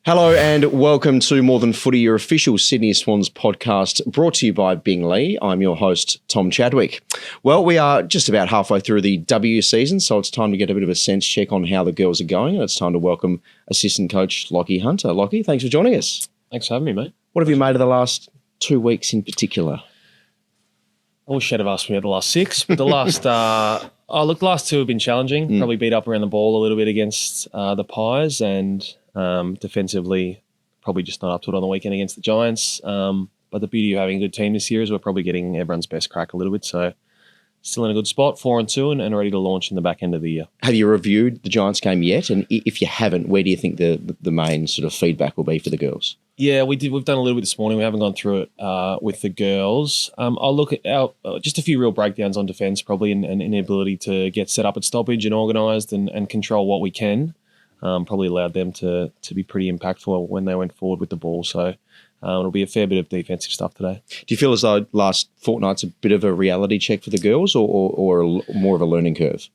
Hello and welcome to More Than Footy, your official Sydney Swans podcast, brought to you by Bing Lee. I'm your host, Tom Chadwick. Well, we are just about halfway through the W season, so it's time to get a bit of a sense check on how the girls are going, and it's time to welcome assistant coach Lachie Hunter. Lachie, thanks for joining us. Thanks for having me, mate. What have you made of the last 2 weeks in particular? I wish you'd have asked me about the last 6, but the last the last 2 have been challenging. Probably beat up around the ball a little bit against the Pies, and defensively probably just not up to it on the weekend against the Giants. But the beauty of having a good team this year is we're probably getting everyone's best crack a little bit. So still in a good spot, 4-2, and ready to launch in the back end of the year. Have you reviewed the Giants game yet? And if you haven't, where do you think the main sort of feedback will be for the girls? Yeah, we did. We've done a little bit this morning. We haven't gone through it with the girls. I'll look at just a few real breakdowns on defence, probably, and inability to get set up at stoppage and organised and control what we can. Probably allowed them to be pretty impactful when they went forward with the ball. So it'll be a fair bit of defensive stuff today. Do you feel as though last fortnight's a bit of a reality check for the girls, or more of a learning curve?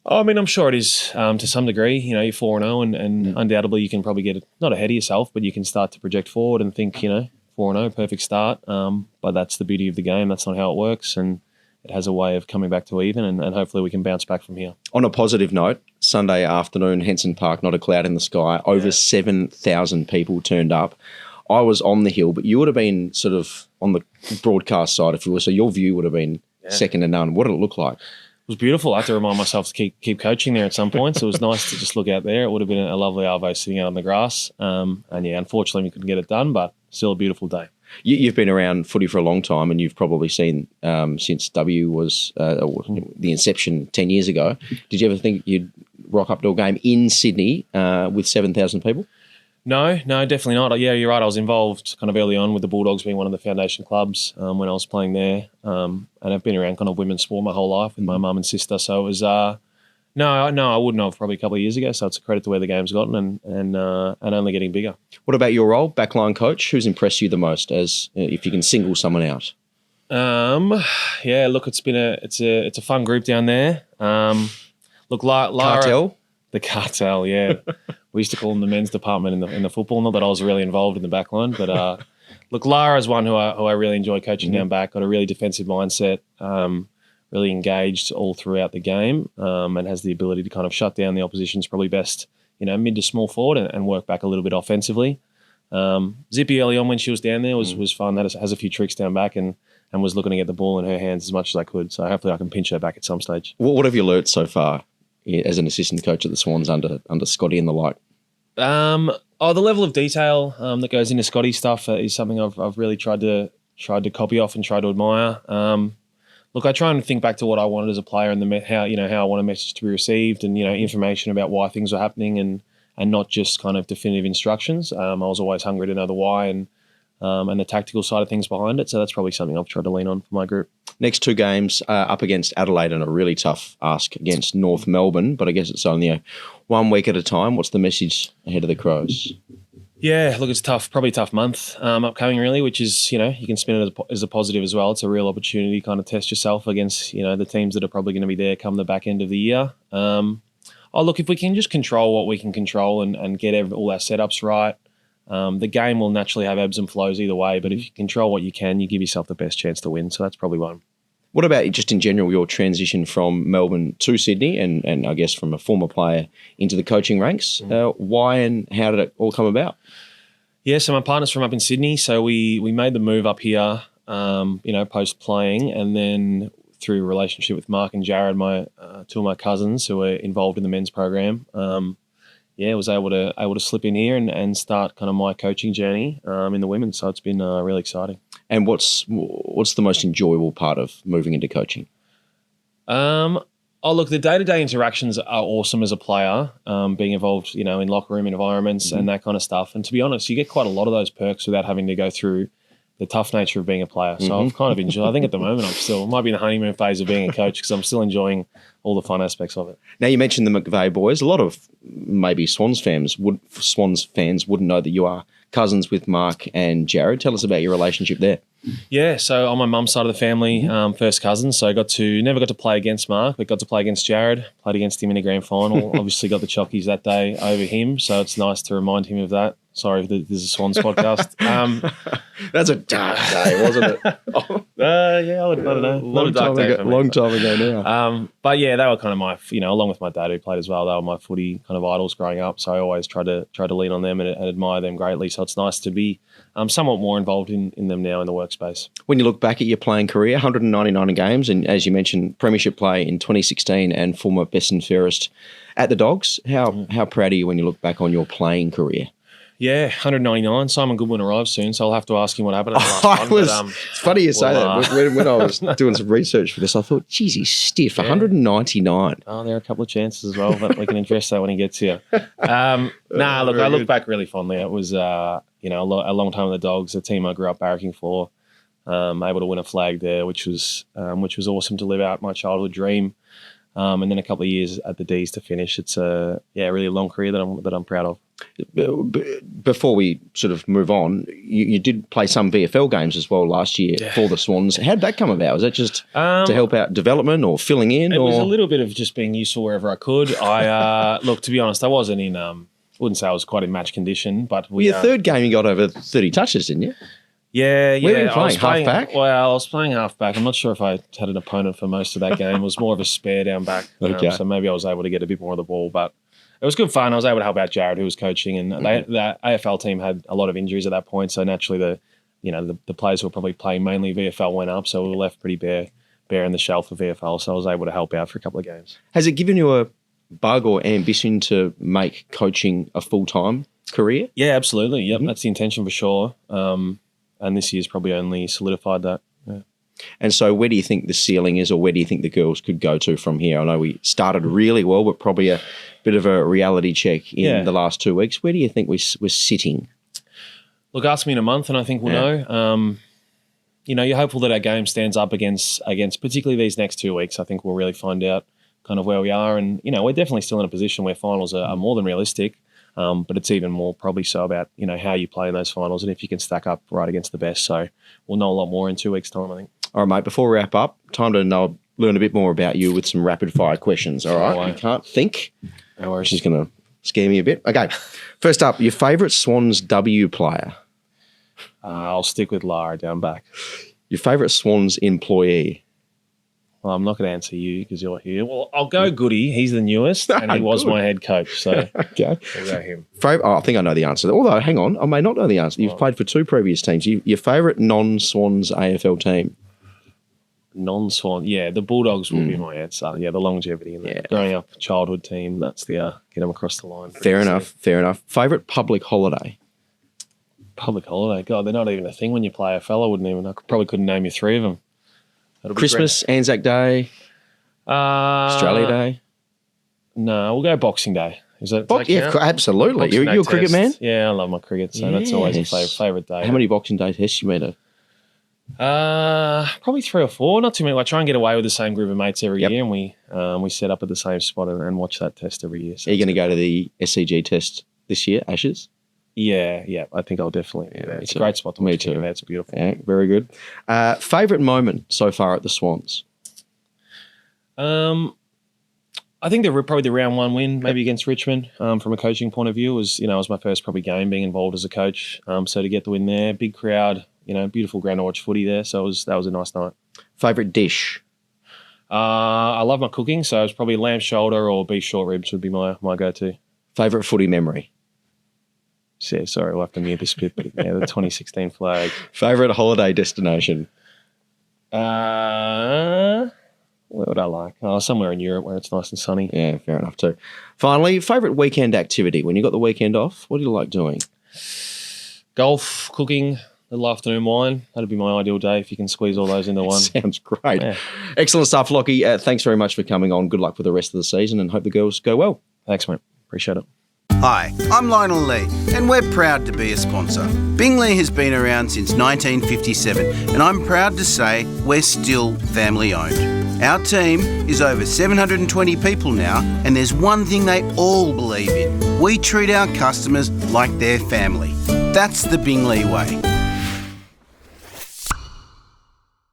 I mean, I'm sure it is to some degree. You know, you're 4-0 and undoubtedly you can probably get not ahead of yourself, but you can start to project forward and think, 4-0, perfect start. But that's the beauty of the game. That's not how it works. And it has a way of coming back to even, and hopefully we can bounce back from here. On a positive note, Sunday afternoon, Henson Park, not a cloud in the sky. Over 7,000 people turned up. I was on the hill, but you would have been sort of on the broadcast side, if you were. So your view would have been second to none. What did it look like? It was beautiful. I have to remind myself to keep coaching there at some point. So it was nice to just look out there. It would have been a lovely arvo sitting out on the grass. Unfortunately we couldn't get it done, but still a beautiful day. You've been around footy for a long time, and you've probably seen since W was the inception 10 years ago. Did you ever think you'd rock up to a game in Sydney with 7,000 people? No, definitely not. Yeah, you're right. I was involved kind of early on with the Bulldogs being one of the foundation clubs when I was playing there. And I've been around kind of women's sport my whole life with my mum and sister. So it was, no, I wouldn't have probably a couple of years ago. So it's a credit to where the game's gotten and only getting bigger. What about your role, backline coach? Who's impressed you the most, as if you can single someone out? Yeah, look, it's a fun group down there. Look, Lara, Cartel? The cartel, yeah. We used to call them the men's department in the football. Not that I was really involved in the back line, but look, Lara's one who I really enjoy coaching down back. Got a really defensive mindset, really engaged all throughout the game, and has the ability to kind of shut down the opposition's probably best, mid to small forward and work back a little bit offensively. Zippy early on when she was down there was fun. Has a few tricks down back and was looking to get the ball in her hands as much as I could. So hopefully I can pinch her back at some stage. What have you learnt so far as an assistant coach at the Swans under Scotty and the like? The level of detail that goes into Scotty's stuff is something I've really tried to copy off and try to admire. Look, I try and think back to what I wanted as a player and how I want a message to be received, and information about why things are happening and not just kind of definitive instructions. I was always hungry to know the why and the tactical side of things behind it. So that's probably something I've tried to lean on for my group. Next 2 games up against Adelaide and a really tough ask against North Melbourne, but I guess it's only 1 week at a time. What's the message ahead of the Crows? Yeah, look, it's tough, probably a tough month upcoming really, which is, you can spin it as a positive as well. It's a real opportunity to kind of test yourself against, the teams that are probably going to be there come the back end of the year. Look, if we can just control what we can control and get all our setups right, the game will naturally have ebbs and flows either way, but if you control what you can, you give yourself the best chance to win. So that's probably one. What about just in general your transition from Melbourne to Sydney and I guess from a former player into the coaching ranks? Why and how did it all come about? Yeah, so my partner's from up in Sydney, so we made the move up here, post playing, and then through a relationship with Mark and Jared, my 2 of my cousins who are involved in the men's program. Was able to slip in here and start kind of my coaching journey in the women. So it's been really exciting. And what's the most enjoyable part of moving into coaching? Look, the day-to-day interactions are awesome as a player, being involved, in locker room environments and that kind of stuff. And to be honest, you get quite a lot of those perks without having to go through the tough nature of being a player. So I've kind of enjoyed. I think at the moment might be in the honeymoon phase of being a coach because I'm still enjoying all the fun aspects of it. Now you mentioned the McVeigh boys. A lot of maybe Swans fans wouldn't know that you are cousins with Mark and Jared. Tell us about your relationship there. Yeah, so on my mum's side of the family, first cousin, so never got to play against Mark, but got to play against Jared, played against him in a grand final. Obviously got the chockies that day over him, so it's nice to remind him of that. Sorry, this is a Swans podcast. That's a dark day, wasn't it? Yeah, I don't know. Long time ago now. But yeah, they were kind of my, along with my dad who played as well, they were my footy kind of idols growing up. So I always tried to lean on them and admire them greatly. So it's nice to be somewhat more involved in them now in the workspace. When you look back at your playing career, 199 games, and as you mentioned, premiership play in 2016 and former best and fairest at the Dogs, how proud are you when you look back on your playing career? Yeah, 199. Simon Goodwin arrives soon, so I'll have to ask him what happened at the last one. It's funny you say that. When I was doing some research for this, I thought, geez, he's stiff, 199. Oh, there are a couple of chances as well, but we can address that when he gets here. I look back really fondly. It was, a long time with the Dogs, a team I grew up barracking for, able to win a flag there, which was awesome to live out my childhood dream. And then a couple of years at the D's to finish. It's a really long career that I'm proud of. Before we sort of move on, you did play some VFL games as well last year for the Swans. How did that come about? Was that just to help out development or filling in? It was a little bit of just being useful wherever I could. Look, to be honest, I wasn't in. Wouldn't say I was quite in match condition, but your third game you got over 30 touches, didn't you? Yeah. Where were you playing? Half-back? Well, I was playing half-back. I'm not sure if I had an opponent for most of that game. It was more of a spare down back. Okay. So maybe I was able to get a bit more of the ball, but it was good fun. I was able to help out Jared, who was coaching, and the AFL team had a lot of injuries at that point. So naturally, the players who were probably playing mainly VFL went up, so we were left pretty bare in the shelf of VFL. So I was able to help out for a couple of games. Has it given you a bug or ambition to make coaching a full-time career? Yeah, absolutely. Yep, that's the intention for sure. And this year's probably only solidified that. Yeah. And so where do you think the ceiling is, or where do you think the girls could go to from here? I know we started really well, but probably a bit of a reality check in the last 2 weeks. Where do you think we're sitting? Look, ask me in a month and I think we'll know. You're hopeful that our game stands up against particularly these next 2 weeks. I think we'll really find out kind of where we are. And, we're definitely still in a position where finals are more than realistic. But it's even more probably so about, how you play in those finals and if you can stack up right against the best. So we'll know a lot more in 2 weeks' time, I think. All right, mate, before we wrap up, time to learn a bit more about you with some rapid-fire questions, all right? You can't think. No worries. She's going to scare me a bit. Okay, first up, your favourite Swans W player? I'll stick with Lara down back. Your favourite Swans employee? Well, I'm not going to answer you because you're here. Well, I'll go Goody. He's the newest, and he was my head coach. So okay, we'll go him. I think I know the answer. Although, hang on, I may not know the answer. You've played for two previous teams. Your favourite non-Swans AFL team? Non-Swan, the Bulldogs will be my answer. Yeah, the longevity in that. Growing up, childhood team, that's the get them across the line. Fair enough. Favourite public holiday? Public holiday? God, they're not even a thing when you play AFL. I probably couldn't name you three of them. Christmas, Anzac Day, Australia Day. No, we'll go Boxing Day. Does that absolutely. You're a cricket man? Yeah, I love my cricket, so that's always a favourite day. How many Boxing Day tests you made? Probably 3 or 4. Not too many. I try and get away with the same group of mates every year, and we set up at the same spot and watch that test every year. So are you going to go to the SCG test this year, Ashes? Yeah. I think I'll definitely. It's a great spot to watch. Me too. It's beautiful. Yeah, very good. Favourite moment so far at the Swans? I think probably the round 1 win, maybe against Richmond. From a coaching point of view, was my first probably game being involved as a coach. So to get the win there, big crowd, beautiful ground to watch footy there. So that was a nice night. Favourite dish? I love my cooking, so it's probably lamb shoulder or beef short ribs would be my go-to. Favourite footy memory? Yeah, sorry, we'll have to mute this bit, but the 2016 flag. Favourite holiday destination? What would I like? Somewhere in Europe where it's nice and sunny. Yeah, fair enough too. Finally, favourite weekend activity? When you got the weekend off, what do you like doing? Golf, cooking, a little afternoon wine. That'd be my ideal day if you can squeeze all those into one. Sounds great. Yeah. Excellent stuff, Lachie. Thanks very much for coming on. Good luck for the rest of the season and hope the girls go well. Thanks, mate. Appreciate it. Hi, I'm Lionel Lee, and we're proud to be a sponsor. Bingley has been around since 1957, and I'm proud to say we're still family owned. Our team is over 720 people now, and there's one thing they all believe in. We treat our customers like their family. That's the Bingley way.